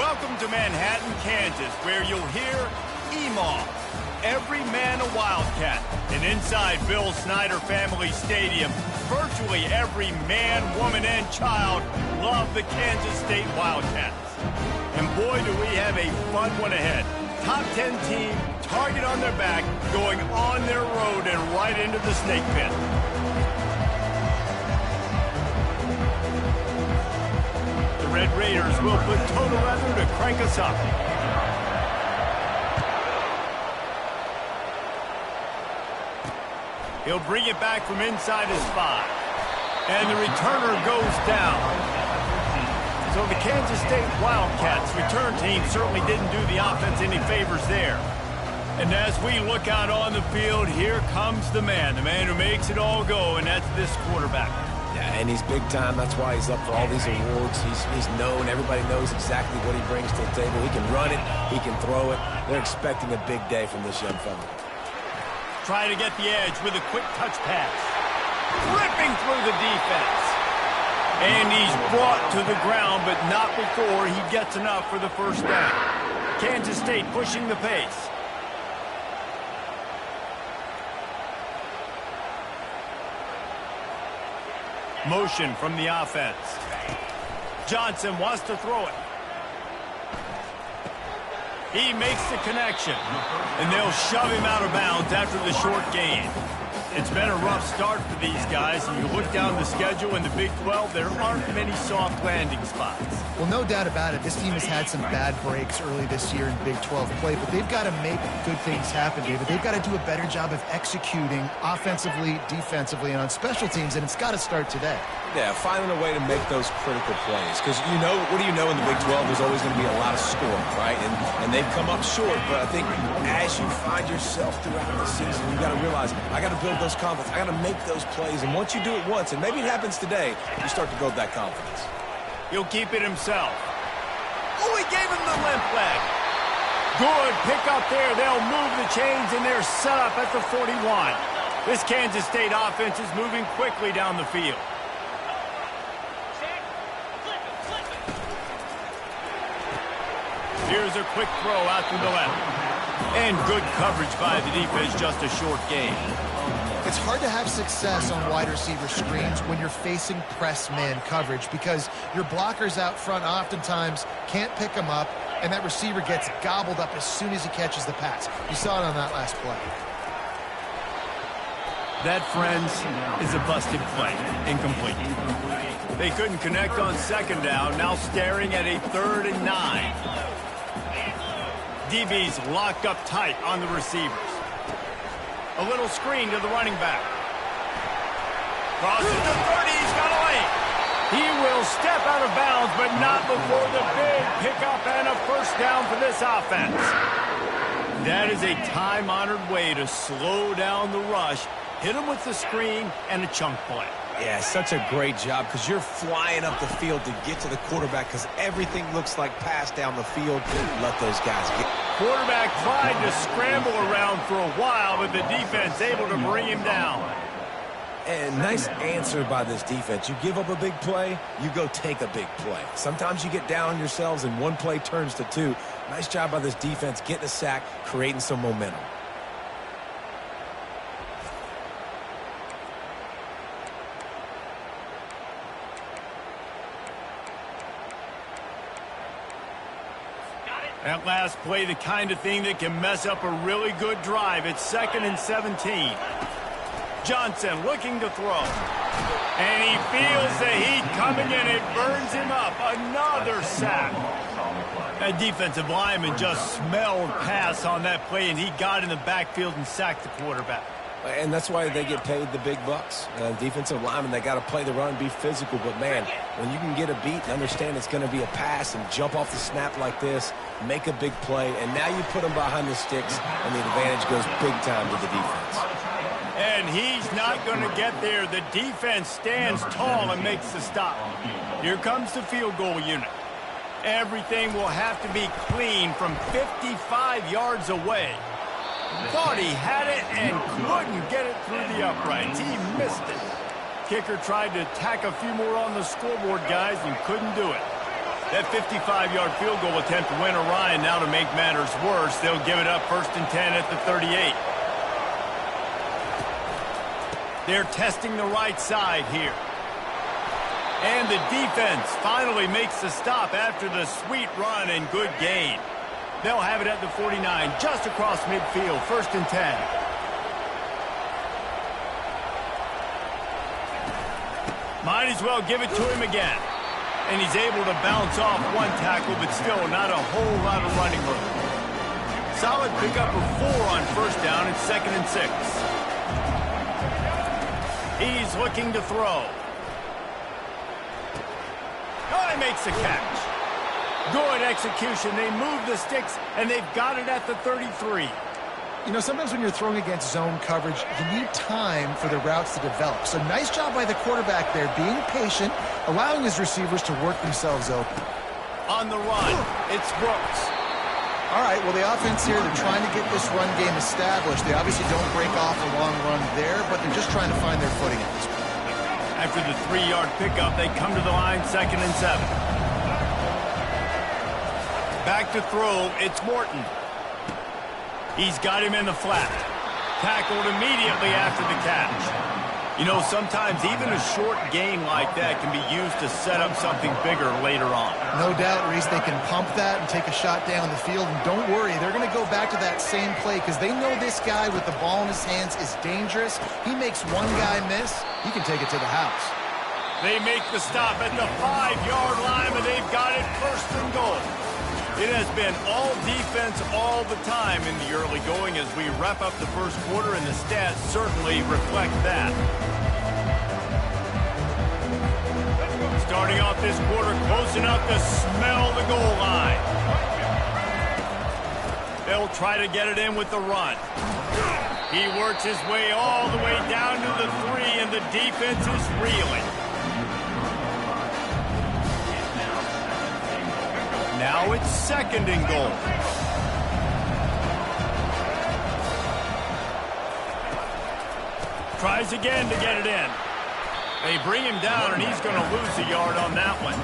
Welcome to Manhattan, Kansas, where you'll hear EMAW, every man a Wildcat. And inside Bill Snyder Family Stadium, virtually every man, woman, and child love the Kansas State Wildcats. And boy, do we have a fun one ahead. Top 10 team, target on their back, going on their road and right into the snake pit. The Red Raiders will put total leather to crank us up. He'll bring it back from inside his 5. And the returner goes down. So the Kansas State Wildcats return team certainly didn't do the offense any favors there. And as we look out on the field, here comes the man who makes it all go, and that's this quarterback. Yeah, and he's big time. That's why he's up for all these awards. He's known. Everybody knows exactly what he brings to the table. He can run it. He can throw it. They're expecting a big day from this young fella. Trying to get the edge with a quick touch pass. Ripping through the defense. And he's brought to the ground, but not before he gets enough for the first down. Kansas State pushing the pace. Motion from the offense. Johnson wants to throw it. He makes the connection, and they'll shove him out of bounds after the short gain. It's been a rough start for these guys, and you look down the schedule in the Big 12, there aren't many soft landing spots. Well, no doubt about it. This team has had some bad breaks early this year in Big 12 play, but they've got to make good things happen, David. They've got to do a better job of executing offensively, defensively, and on special teams, and it's got to start today. Yeah, finding a way to make those critical plays. Because, what do you know in the Big 12? There's always going to be a lot of scoring, right? And they've come up short. But I think as you find yourself throughout the season, you got to realize, I got to build those confidence. I got to make those plays. And once you do it once, and maybe it happens today, you start to build that confidence. He'll keep it himself. Oh, he gave him the limp leg. Good pick up there. They'll move the chains, and they're set up at the 41. This Kansas State offense is moving quickly down the field. Here's a quick throw out to the left. And good coverage by the defense, just a short gain. It's hard to have success on wide receiver screens when you're facing press man coverage because your blockers out front oftentimes can't pick them up, and that receiver gets gobbled up as soon as he catches the pass. You saw it on that last play. That, friends, is a busted play. Incomplete. They couldn't connect on second down, now staring at a 3rd and 9. DB's locked up tight on the receivers. A little screen to the running back. Crosses the 30, he's got a lane. He will step out of bounds, but not before the big pickup and a first down for this offense. That is a time-honored way to slow down the rush, hit him with the screen, and a chunk play. Yeah, such a great job because you're flying up the field to get to the quarterback because everything looks like pass down the field. Let those guys get. Quarterback tried to scramble around for a while, but the defense able to bring him down. And nice answer by this defense. You give up a big play, you go take a big play. Sometimes you get down on yourselves and one play turns to 2. Nice job by this defense getting a sack, creating some momentum. That last play, the kind of thing that can mess up a really good drive. It's 2nd and 17. Johnson looking to throw. And he feels the heat coming in. It burns him up. Another sack. That defensive lineman just smelled pass on that play, and he got in the backfield and sacked the quarterback. And that's why they get paid the big bucks. Defensive linemen, they got to play the run, be physical. But, man, when you can get a beat and understand it's going to be a pass and jump off the snap like this, make a big play, and now you put them behind the sticks, and the advantage goes big time to the defense. And he's not going to get there. The defense stands tall and makes the stop. Here comes the field goal unit. Everything will have to be clean from 55 yards away. Thought he had it and couldn't get it through the uprights. He missed it. Kicker tried to tack a few more on the scoreboard, guys, and couldn't do it. That 55-yard field goal attempt went awry, and now to make matters worse, they'll give it up 1st and 10 at the 38. They're testing the right side here. And the defense finally makes the stop after the sweet run and good gain. They'll have it at the 49, just across midfield, 1st and 10. Might as well give it to him again. And he's able to bounce off one tackle, but still not a whole lot of running room. Solid pickup of 4 on 1st down and 2nd and 6. He's looking to throw. Oh, he makes the catch. Good execution. They move the sticks, and they've got it at the 33. You know, sometimes when you're throwing against zone coverage, you need time for the routes to develop. So nice job by the quarterback there, being patient, allowing his receivers to work themselves open. On the run, it's Brooks. All right, well, the offense here, they're trying to get this run game established. They obviously don't break off a long run there, but they're just trying to find their footing at this point. After the 3-yard pickup, they come to the line, 2nd and 7. Back to throw, it's Morton. He's got him in the flat. Tackled immediately after the catch. You know, sometimes even a short gain like that can be used to set up something bigger later on. No doubt, Reese, they can pump that and take a shot down the field. And don't worry, they're going to go back to that same play because they know this guy with the ball in his hands is dangerous. He makes one guy miss, he can take it to the house. They make the stop at the 5-yard line, but they've got it 1st and goal. It has been all defense all the time in the early going as we wrap up the 1st quarter, and the stats certainly reflect that. Starting off this quarter close enough to smell the goal line. They'll try to get it in with the run. He works his way all the way down to the 3, and the defense is reeling. Now it's 2nd and goal. Tries again to get it in. They bring him down, and he's going to lose a yard on that one.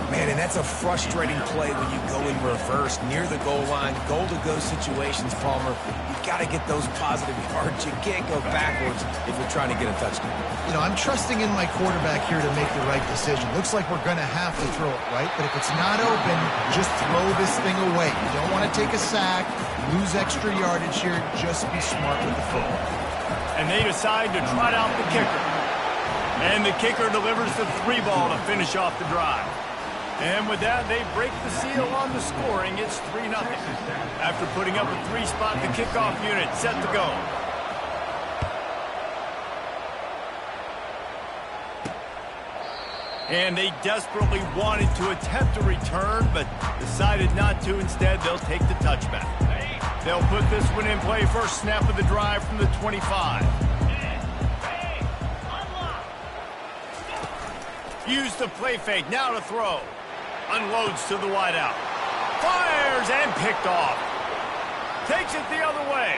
Man, and that's a frustrating play when you go in reverse near the goal line. Goal-to-go situations, Palmer. You've got to get those positive yards. You can't go backwards if you're trying to get a touchdown. You know, I'm trusting in my quarterback here to make the right decision. Looks like we're going to have to throw it, right? But if it's not open, just throw this thing away. You don't want to take a sack, lose extra yardage here. Just be smart with the football. And they decide to trot out the kicker. And the kicker delivers the 3 ball to finish off the drive. And with that, they break the seal on the scoring. It's 3-0. After putting up a 3-spot, the kickoff unit set to go. And they desperately wanted to attempt a return, but decided not to. Instead, they'll take the touchback. They'll put this one in play. First snap of the drive from the 25. Use the play fake, now to throw. Unloads to the wideout. Fires and picked off. Takes it the other way.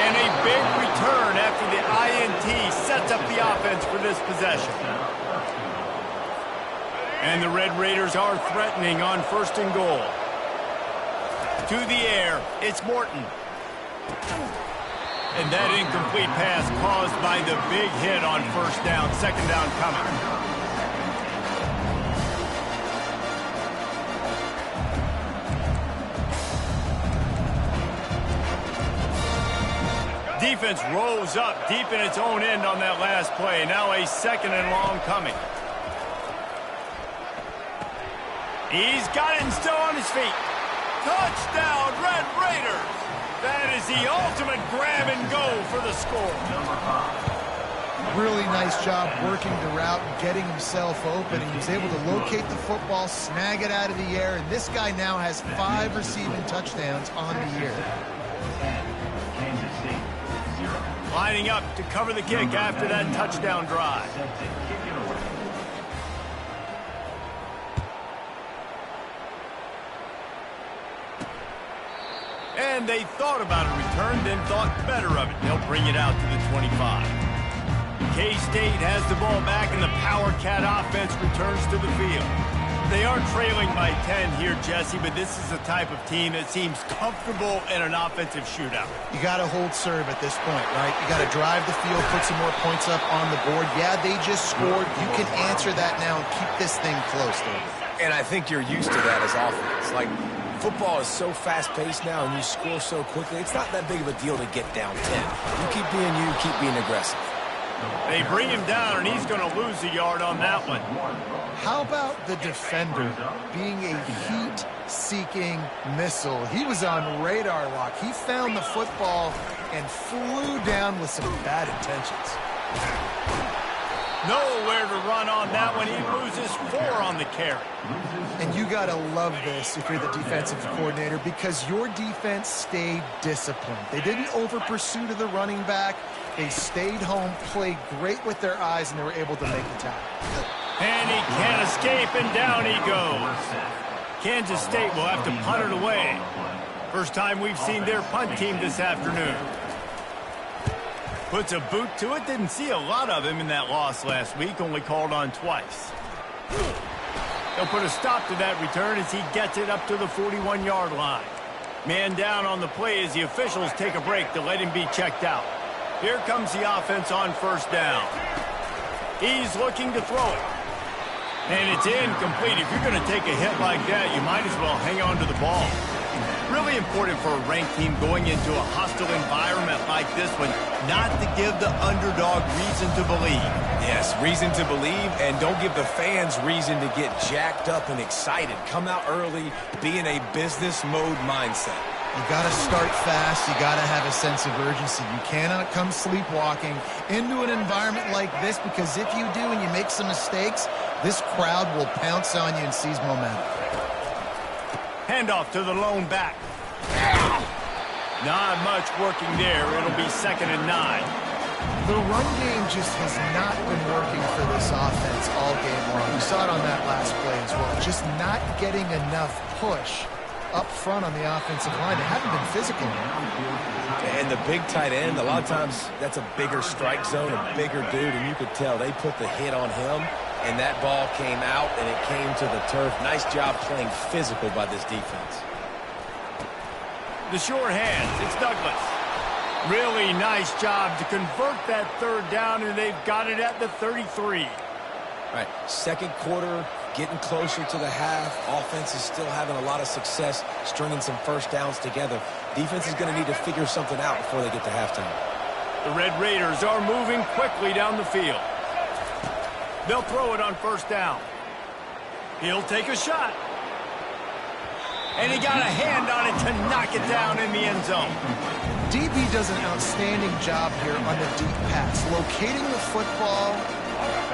And a big return after the INT sets up the offense for this possession. And the Red Raiders are threatening on 1st and goal. To the air, it's Morton. And that incomplete pass caused by the big hit on 1st down. 2nd down coming. Defense rose up deep in its own end on that last play. Now a 2nd and long coming. He's got it and still on his feet. Touchdown, Red Raiders! That is the ultimate grab and go for the score. Really nice job working the route and getting himself open. He was able to locate the football, snag it out of the air, and this guy now has 5 receiving touchdowns on the year. Lining up to cover the kick after that touchdown drive. And they thought about a return, then thought better of it. They'll bring it out to the 25. K-State has the ball back, and the Power Cat offense returns to the field. They are trailing by 10 here, Jesse, but this is the type of team that seems comfortable in an offensive shootout. You got to hold serve at this point, right? You got to drive the field, put some more points up on the board. Yeah, they just scored. You can answer that now and keep this thing close, David. And I think you're used to that as offense. Like, football is so fast-paced now and you score so quickly, it's not that big of a deal to get down 10. You keep being you, keep being aggressive. They bring him down, and he's going to lose a yard on that one. How about the defender being a heat-seeking missile? He was on radar lock. He found the football and flew down with some bad intentions. Nowhere to run on that one. He loses 4 on the carry. And you got to love this if you're the defensive coordinator, because your defense stayed disciplined. They didn't over-pursue to the running back. They stayed home, played great with their eyes, and they were able to make the tackle. And he can't escape, and down he goes. Kansas State will have to punt it away. First time we've seen their punt team this afternoon. Puts a boot to it. Didn't see a lot of him in that loss last week, only called on twice. They'll put a stop to that return as he gets it up to the 41-yard line. Man down on the play as the officials take a break to let him be checked out. Here comes the offense on first down. He's looking to throw it. And it's incomplete. If you're going to take a hit like that, you might as well hang on to the ball. Really important for a ranked team going into a hostile environment like this one, not to give the underdog reason to believe. Yes, reason to believe, and don't give the fans reason to get jacked up and excited. Come out early, be in a business mode mindset. You got to start fast. You got to have a sense of urgency. You cannot come sleepwalking into an environment like this, because if you do and you make some mistakes, this crowd will pounce on you and seize momentum. Handoff to the lone back. Not much working there. It'll be 2nd and 9. The run game just has not been working for this offense all game long. We saw it on that last play as well. Just not getting enough push up front on the offensive line. They haven't been physical. And the big tight end, a lot of times that's a bigger strike zone, a bigger dude, and you could tell they put the hit on him, and that ball came out, and it came to the turf. Nice job playing physical by this defense. The short hands, it's Douglas. Really nice job to convert that 3rd down, and they've got it at the 33. All right, second quarter, getting closer to the half. Offense is still having a lot of success stringing some first downs together. Defense is going to need to figure something out before they get to halftime. The Red Raiders are moving quickly down the field. They'll throw it on first down. He'll take a shot. And he got a hand on it to knock it down in the end zone. DB does an outstanding job here on the deep pass. Locating the football,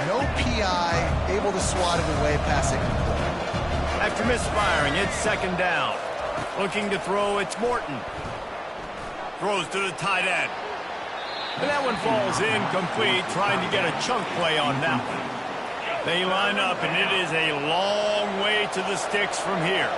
no PI, able to swat it away, pass it complete. After misfiring, it's 2nd down. Looking to throw, it's Morton. Throws to the tight end. And that one falls incomplete, trying to get a chunk play on that one. They line up, and it is a long way to the sticks from here.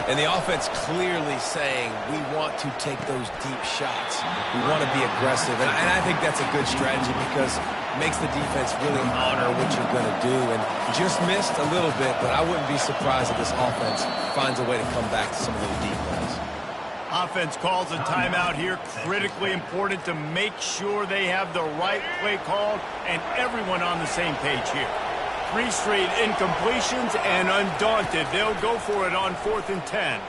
And the offense clearly saying, we want to take those deep shots. We want to be aggressive. And I think that's a good strategy, because it makes the defense really honor what you're going to do. And just missed a little bit, but I wouldn't be surprised if this offense finds a way to come back to some of those deep plays. Offense calls a timeout here. Critically important to make sure they have the right play called and everyone on the same page here. 3 straight incompletions, and undaunted, they'll go for it on 4th and 10.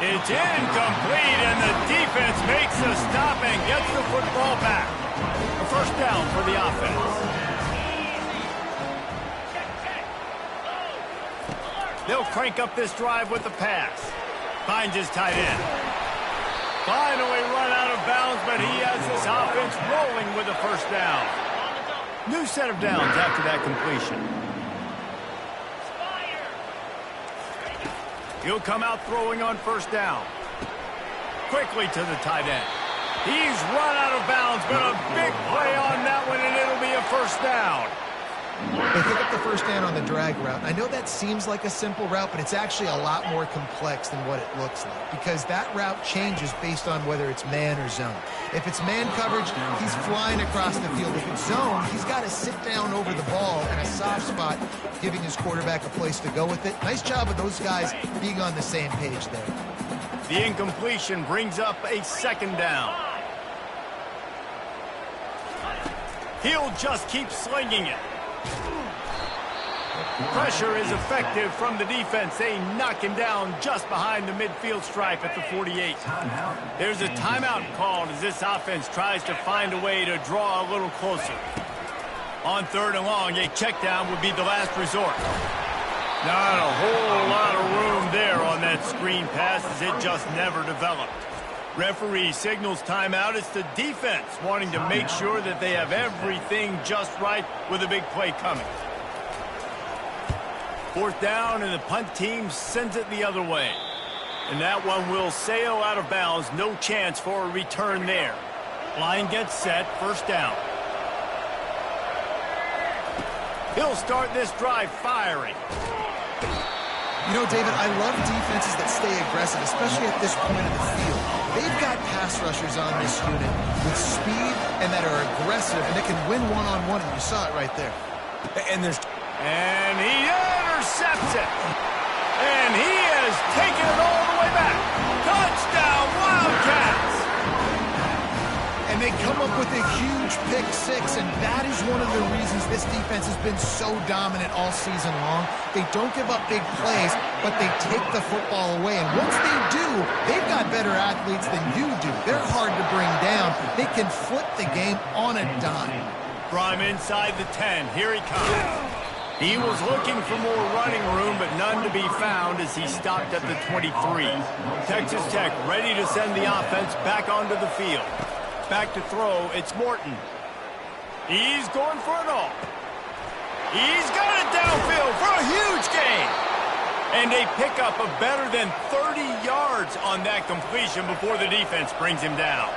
It's incomplete, and the defense makes a stop and gets the football back. A first down for the offense. They'll crank up this drive with the pass. Finds his tight end. Finally run out of bounds, but he has this offense rolling with a first down. New set of downs after that completion. He'll come out throwing on first down. Quickly to the tight end. He's run out of bounds, but a big play on that one, and it'll be a first down. They pick up the first down on the drag route. I know that seems like a simple route, but it's actually a lot more complex than what it looks like because that route changes based on whether it's man or zone. If it's man coverage, he's flying across the field. If it's zone, he's got to sit down over the ball in a soft spot, giving his quarterback a place to go with it. Nice job of those guys being on the same page there. The incompletion brings up a second down. He'll just keep slinging it. Pressure is effective from the defense. They knock him down just behind the midfield stripe at the 48. There's a timeout called as this offense tries to find a way to draw a little closer. On 3rd and long, a check down would be the last resort. Not a whole lot of room there on that screen pass as it just never developed. Referee signals timeout. It's the defense wanting to make sure that they have everything just right with a big play coming. 4th down, and the punt team sends it the other way. And that one will sail out of bounds. No chance for a return there. Line gets set. 1st down. He'll start this drive firing. You know, David, I love defenses that stay aggressive, especially at this point of the field. They've got pass rushers on this unit with speed and that are aggressive, and they can win one-on-one, and you saw it right there. And he intercepts it. And he has taken it all the way back. Touchdown, Wildcats! And they come up with a huge pick six, and that is one of the reasons this defense has been so dominant all season long. They don't give up big plays, but they take the football away. And once they do, they've got better athletes than you do. They're hard to bring down. They can flip the game on a dime. From inside the 10, here he comes. He was looking for more running room, but none to be found as he stopped at the 23. Texas Tech ready to send the offense back onto the field. Back to throw, it's Morton. He's going for it all. He's got it downfield for a huge gain. And a pickup of better than 30 yards on that completion before the defense brings him down.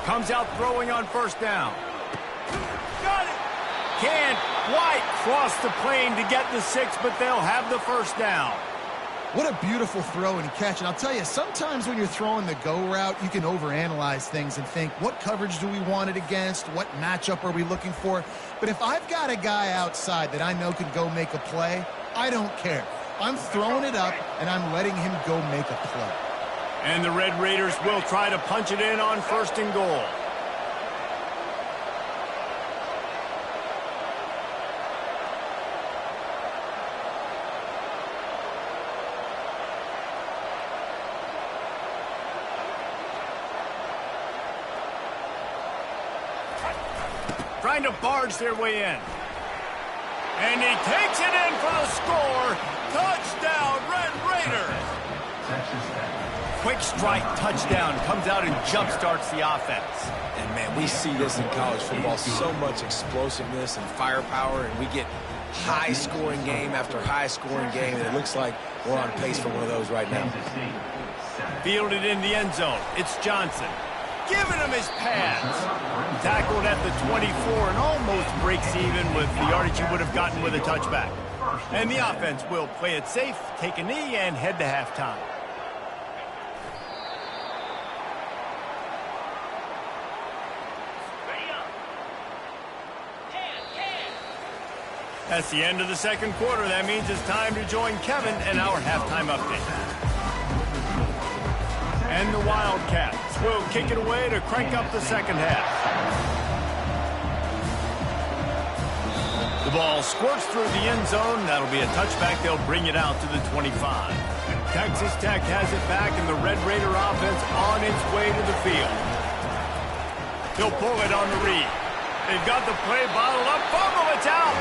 Comes out throwing on 1st down. Got it. Can't quite cross the plane to get the 6, but they'll have the 1st down. What a beautiful throw and catch. And I'll tell you, sometimes when you're throwing the go route, you can overanalyze things and think, what coverage do we want it against? What matchup are we looking for? But if I've got a guy outside that I know can go make a play, I don't care. I'm throwing it up, and I'm letting him go make a play. And the Red Raiders will try to punch it in on 1st and goal. Trying to barge their way in. And he takes it in for the score. Touchdown, Red Raiders. Quick strike touchdown comes out and jumpstarts the offense. And, man, we see this in college football, so much explosiveness and firepower, and we get high-scoring game after high-scoring game, and it looks like we're on pace for one of those right now. Fielded in the end zone. It's Johnson. Giving him his pads. Tackled at the 24 and almost breaks even with the yardage he would have gotten with a touchback. And the offense will play it safe, take a knee, and head to halftime. That's the end of the 2nd quarter. That means it's time to join Kevin and our halftime update. And the Wildcats will kick it away to crank up the 2nd half. The ball squirts through the end zone. That'll be a touchback. They'll bring it out to the 25. Texas Tech has it back, and the Red Raider offense on its way to the field. He'll pull it on the read. They've got the play bottled up. Fumble, it's out.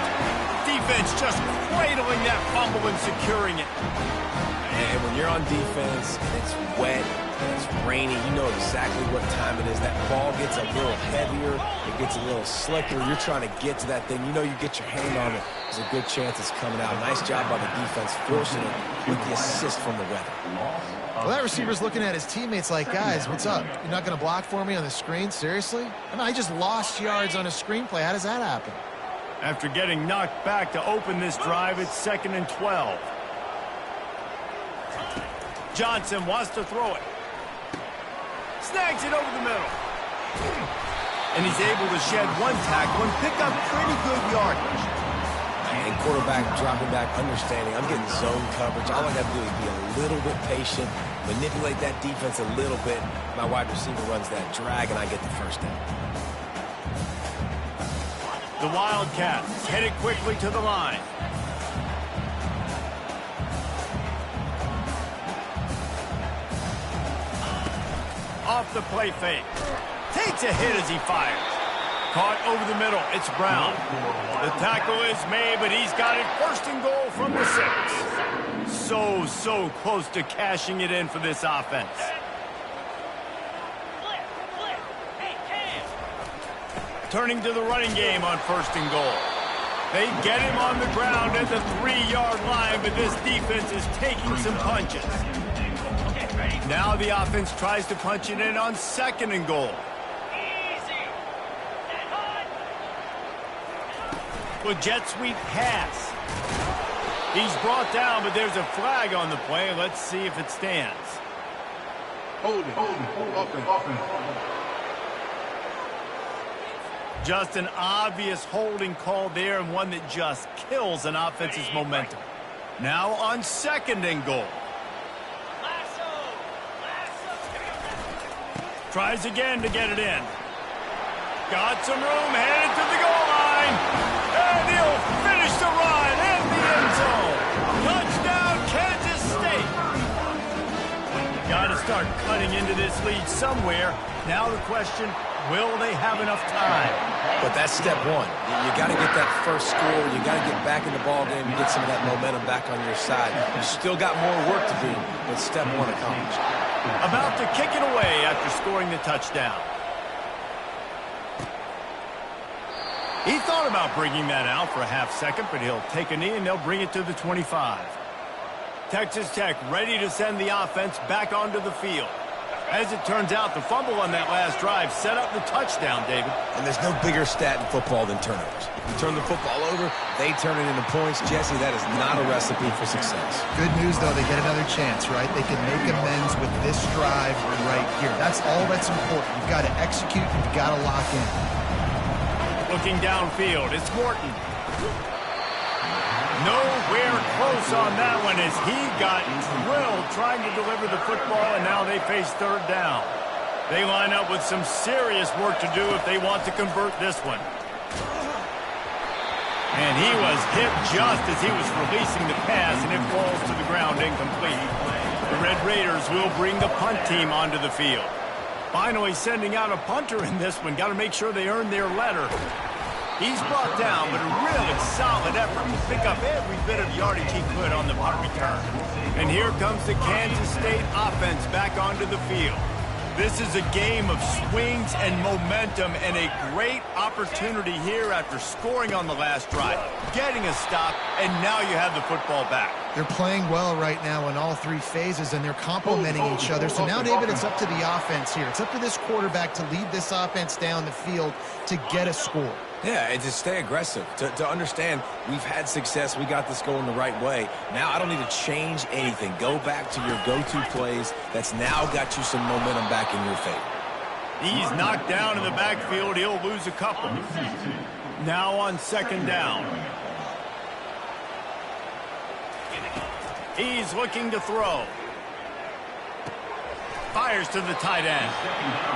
Defense just cradling that fumble and securing it. And when you're on defense and it's wet and it's rainy, you know exactly what time it is. That ball gets a little heavier. It gets a little slicker. You're trying to get to that thing. You know you get your hand on it. There's a good chance it's coming out. Nice job by the defense forcing it with the assist from the weather. Well, that receiver's looking at his teammates like, guys, what's up? You're not going to block for me on the screen? Seriously? I mean, I just lost yards on a screenplay. How does that happen? After getting knocked back to open this drive, it's 2nd and 12. Johnson wants to throw it. Snags it over the middle. And he's able to shed one tackle and pick up pretty good yardage. And quarterback dropping back, understanding, I'm getting zone coverage. All I got to do is be a little bit patient, manipulate that defense a little bit. My wide receiver runs that drag, and I get the first down. The Wildcats headed quickly to the line. Off the play fake. Takes a hit as he fires. Caught over the middle. It's Brown. The tackle is made, but he's got it 1st and goal from the 6. So close to cashing it in for this offense. Turning to the running game on 1st and goal. They get him on the ground at the 3-yard line, but this defense is taking some punches. Now the offense tries to punch it in on 2nd and goal. With jet sweep pass. He's brought down, but there's a flag on the play. Let's see if it stands. Hold it. Just an obvious holding call there, and one that just kills an offense's momentum. Now on 2nd and goal. Tries again to get it in. Got some room, headed to the goal line. And he'll finish the run in the end zone. Touchdown, Kansas State. Got to start cutting into this lead somewhere. Now the question, will they have enough time? But that's step one. You got to get that first score. You got to get back in the ball game and get some of that momentum back on your side. You still got more work to do, but step one accomplished. About to kick it away after scoring the touchdown. He thought about bringing that out for a half-second, but he'll take a knee and they'll bring it to the 25. Texas Tech ready to send the offense back onto the field. As it turns out, the fumble on that last drive set up the touchdown, David. And there's no bigger stat in football than turnovers. You turn the football over, they turn it into points. Jesse, that is not a recipe for success. Good news, though, they get another chance, right? They can make amends with this drive right here. That's all that's important. You've got to execute, you've got to lock in. Looking downfield, it's Morton. Nowhere close on that one as he got drilled trying to deliver the football, and now they face 3rd down. They line up with some serious work to do if they want to convert this one. And he was hit just as he was releasing the pass, and it falls to the ground incomplete. The Red Raiders will bring the punt team onto the field. Finally sending out a punter in this one. Got to make sure they earn their letter. He's brought down, but a really solid effort to pick up every bit of yardage he could on the punt return. And here comes the Kansas State offense back onto the field. This is a game of swings and momentum, and a great opportunity here after scoring on the last drive, getting a stop, and now you have the football back. They're playing well right now in all 3 phases, and they're complementing each other. So now, David, it's up to the offense here. It's up to this quarterback to lead this offense down the field to get a score. Yeah, and to stay aggressive, to understand we've had success, we got this going the right way. Now I don't need to change anything. Go back to your go-to plays. That's now got you some momentum back in your favor. He's knocked down in the backfield. He'll lose a couple. Now on 2nd down. He's looking to throw. Fires to the tight end.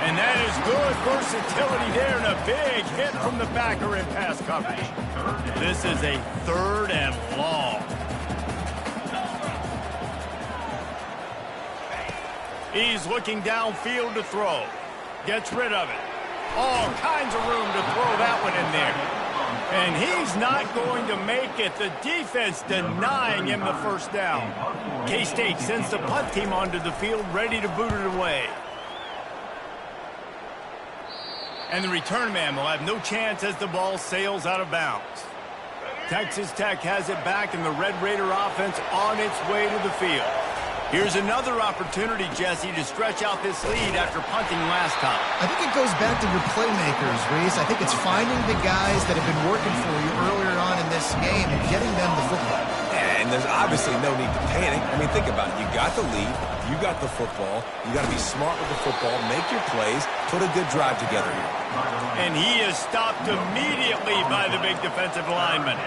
And that is good versatility there, and a big hit from the backer in pass coverage. This is a 3rd and long. He's looking downfield to throw. Gets rid of it. All kinds of room to throw that one in there. And he's not going to make it. The defense denying him the 1st down. K-State sends the punt team onto the field, ready to boot it away. And the return man will have no chance as the ball sails out of bounds. Texas Tech has it back, and the Red Raider offense on its way to the field. Here's another opportunity, Jesse, to stretch out this lead after punting last time. I think it goes back to your playmakers, Reese. I think it's finding the guys that have been working for you earlier on in this game and getting them the football. And there's obviously no need to panic. I mean, think about it. You got the lead. You got the football. You got to be smart with the football. Make your plays. Put a good drive together here. And he is stopped immediately by the big defensive lineman.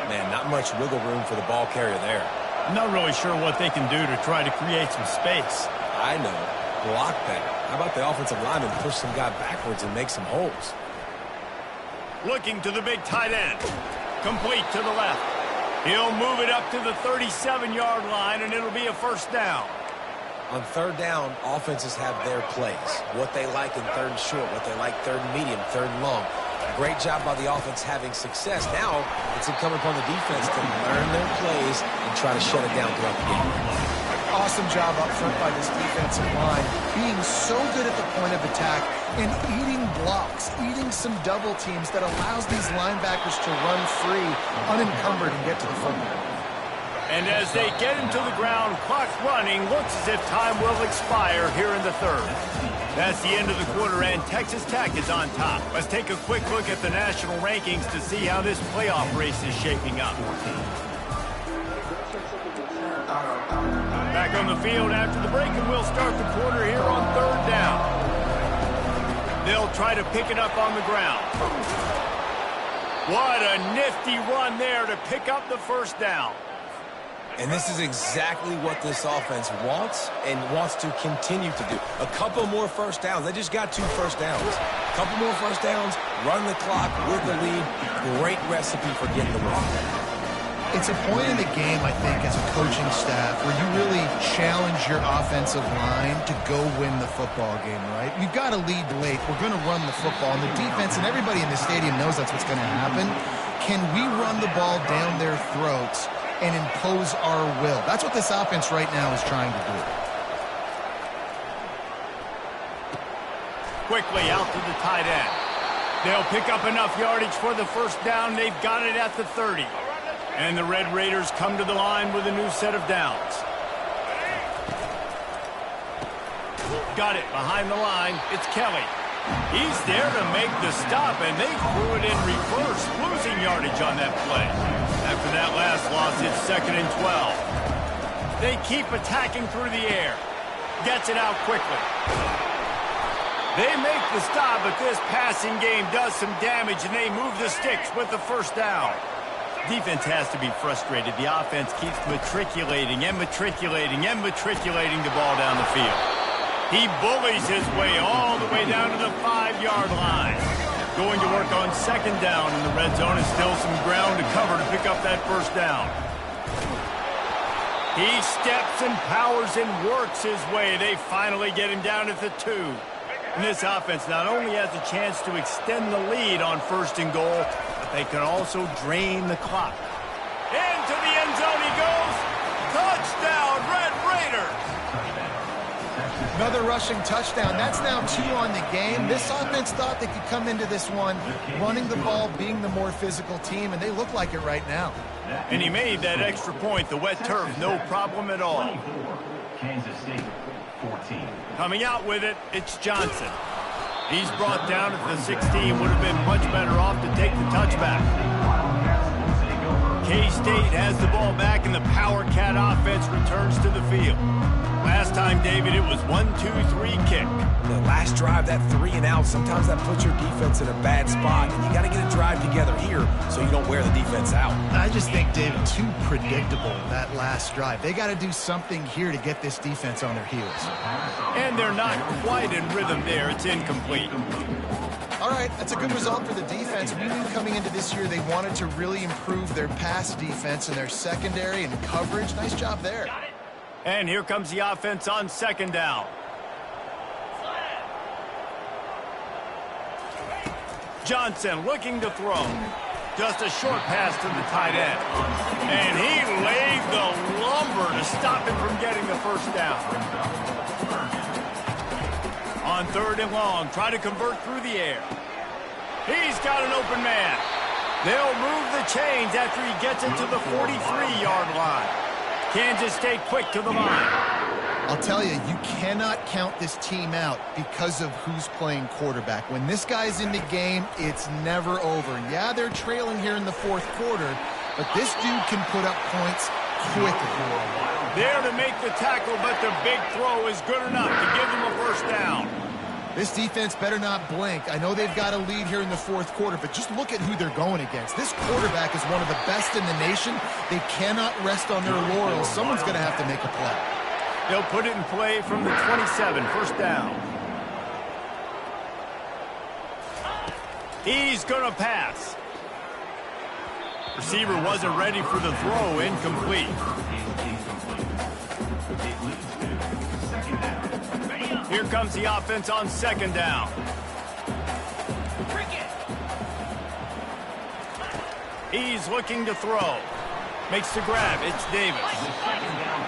Man, not much wiggle room for the ball carrier there. I'm not really sure what they can do to try to create some space. I know. Block that. How about the offensive lineman push some guy backwards and make some holes? Looking to the big tight end. Complete to the left. He'll move it up to the 37-yard line, and it'll be a first down. On third down, offenses have their plays. What they like in third and short, what they like third and medium, third and long. Great job by the offense having success. Now, it's incumbent upon the defense to learn their plays and try to shut it down throughout the game. Awesome job up front by this defensive line, being so good at the point of attack and eating blocks, eating some double teams that allows these linebackers to run free, unencumbered, and get to the football. And as they get into the ground, clock running, looks as if time will expire here in the third. That's the end of the quarter, and Texas Tech is on top. Let's take a quick look at the national rankings to see how this playoff race is shaping up. Back on the field after the break, and we'll start the quarter here on third down. They'll try to pick it up on the ground. What a nifty run there to pick up the first down. And this is exactly what this offense wants and wants to continue to do. A couple more first downs. They just got 2 first downs. A couple more first downs, run the clock with the lead. Great recipe for getting the win. It's a point in the game, I think, as a coaching staff where you really challenge your offensive line to go win the football game, right? You've got to lead late. We're going to run the football. And the defense and everybody in the stadium knows that's what's going to happen. Can we run the ball down their throats and impose our will? That's what this offense right now is trying to do. Quickly out to the tight end. They'll pick up enough yardage for the first down. They've got it at the 30. And the Red Raiders come to the line with a new set of downs. Got it behind the line. It's Kelly. He's there to make the stop, and they threw it in reverse, losing yardage on that play. After that last loss, it's 2nd and 12. They keep attacking through the air. Gets it out quickly. They make the stop, but this passing game does some damage, and they move the sticks with the first down. Defense has to be frustrated. The offense keeps matriculating and matriculating and matriculating the ball down the field. He bullies his way all the way down to the 5-yard line. Going to work on 2nd down in the red zone, and still some ground to cover to pick up that first down. He steps and powers and works his way. They finally get him down at the 2. And this offense not only has a chance to extend the lead on 1st and goal, but they can also drain the clock. Into the end zone he goes. Touchdown, Red Raiders! Another rushing touchdown. That's now 2 on the game. This offense thought they could come into this one running the ball, being the more physical team, and they look like it right now. And he made that extra point, the wet turf, no problem at all. Kansas State, 14. Coming out with it, it's Johnson. He's brought down at the 16. Would have been much better off to take the touchback. K-State has the ball back, and the Power Cat offense returns to the field. Last time, David, it was 1-2-3 kick. The last drive, that 3 and out, sometimes that puts your defense in a bad spot. And you got to get a drive together here so you don't wear the defense out. I just think, David, too predictable, that last drive. They got to do something here to get this defense on their heels. And they're not quite in rhythm there. It's incomplete. All right, that's a good result for the defense. We knew coming into this year they wanted to really improve their pass defense and their secondary and coverage. Nice job there. And here comes the offense on 2nd down. Johnson looking to throw. Just a short pass to the tight end. And he laid the lumber to stop him from getting the first down. On 3rd and long, try to convert through the air. He's got an open man. They'll move the chains after he gets it to the 43-yard line. Kansas State quick to the line. I'll tell you, you cannot count this team out because of who's playing quarterback. When this guy's in the game, it's never over. Yeah, they're trailing here in the fourth quarter, but this dude can put up points quickly. There to make the tackle, but the big throw is good enough to give them a first down. This defense better not blink. I know they've got a lead here in the fourth quarter, but just look at who they're going against. This quarterback is one of the best in the nation. They cannot rest on their laurels. Someone's going to have to make a play. They'll put it in play from the 27, first down. He's going to pass. Receiver wasn't ready for the throw, incomplete. Here comes the offense on second down. He's looking to throw. Makes the grab. It's Davis.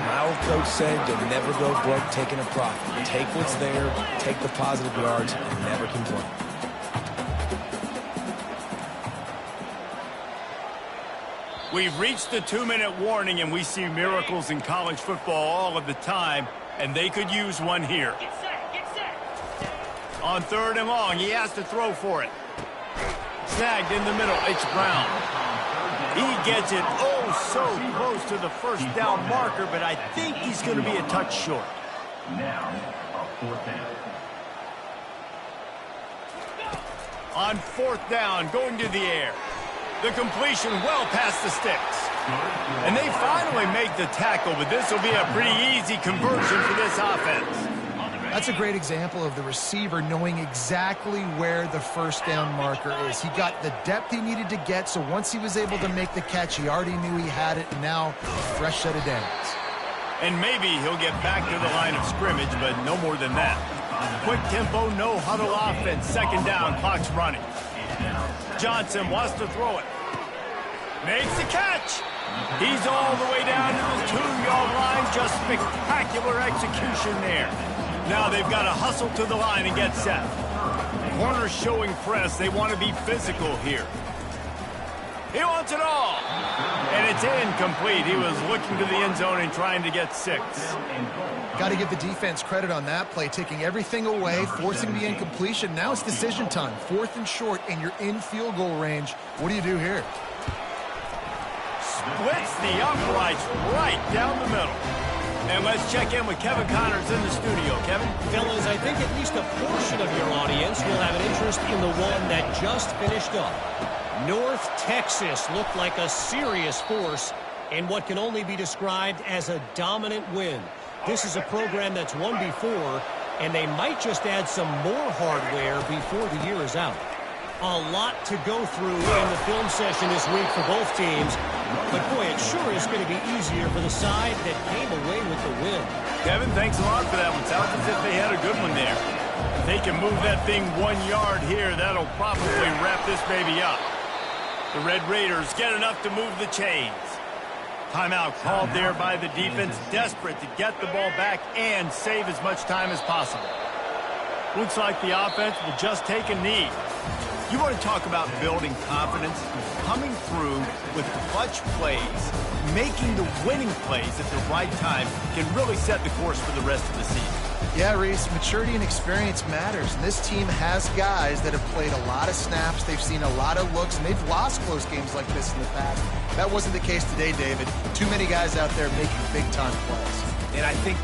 My old coach said you'll never go broke taking a profit. Take what's there, take the positive yards, and never complain. We've reached the 2-minute warning, and we see miracles in college football all of the time, and they could use one here. Get set. On third and long, he has to throw for it. Snagged in the middle. It's Brown. He gets it so close to the first down marker, but I think he's going to be a touch short. Now, a fourth down. On fourth down, going to the air. The completion well past the sticks. And they finally make the tackle, but this will be a pretty easy conversion for this offense. That's a great example of the receiver knowing exactly where the first down marker is. He got the depth he needed to get, so once he was able to make the catch, he already knew he had it, and now fresh set of downs. And maybe he'll get back to the line of scrimmage, but no more than that. Quick tempo, no huddle offense. Second down, clock's running. Johnson wants to throw it. Makes the catch. He's all the way down to the 2-yard line. Just spectacular execution there. Now they've got to hustle to the line and get set. Corners showing press. They want to be physical here. He wants it all. And it's incomplete. He was looking to the end zone and trying to get 6. Got to give the defense credit on that play, taking everything away, forcing the incompletion. Now it's decision time. 4th and short, and you're in field goal range. What do you do here? Splits the uprights right down the middle. And let's check in with Kevin Connors in the studio. Kevin? Fellas, I think at least a portion of your audience will have an interest in the one that just finished up. North Texas looked like a serious force in what can only be described as a dominant win. This is a program that's won before, and they might just add some more hardware before the year is out. A lot to go through in the film session this week for both teams, but boy, it sure is going to be easier for the side that came away with the win. Kevin, thanks a lot for that one. Sounds as if they had a good one there. If they can move that thing 1 yard here, that'll probably wrap this baby up. The Red Raiders get enough to move the chains. Timeout called there by the defense, desperate to get the ball back and save as much time as possible. Looks like the offense will just take a knee. You want to talk about building confidence? Coming through with clutch plays, making the winning plays at the right time can really set the course for the rest of the season. Yeah, Reese, maturity and experience matters. And this team has guys that have played a lot of snaps. They've seen a lot of looks, and they've lost close games like this in the past. That wasn't the case today, David. Too many guys out there making big-time plays. And I think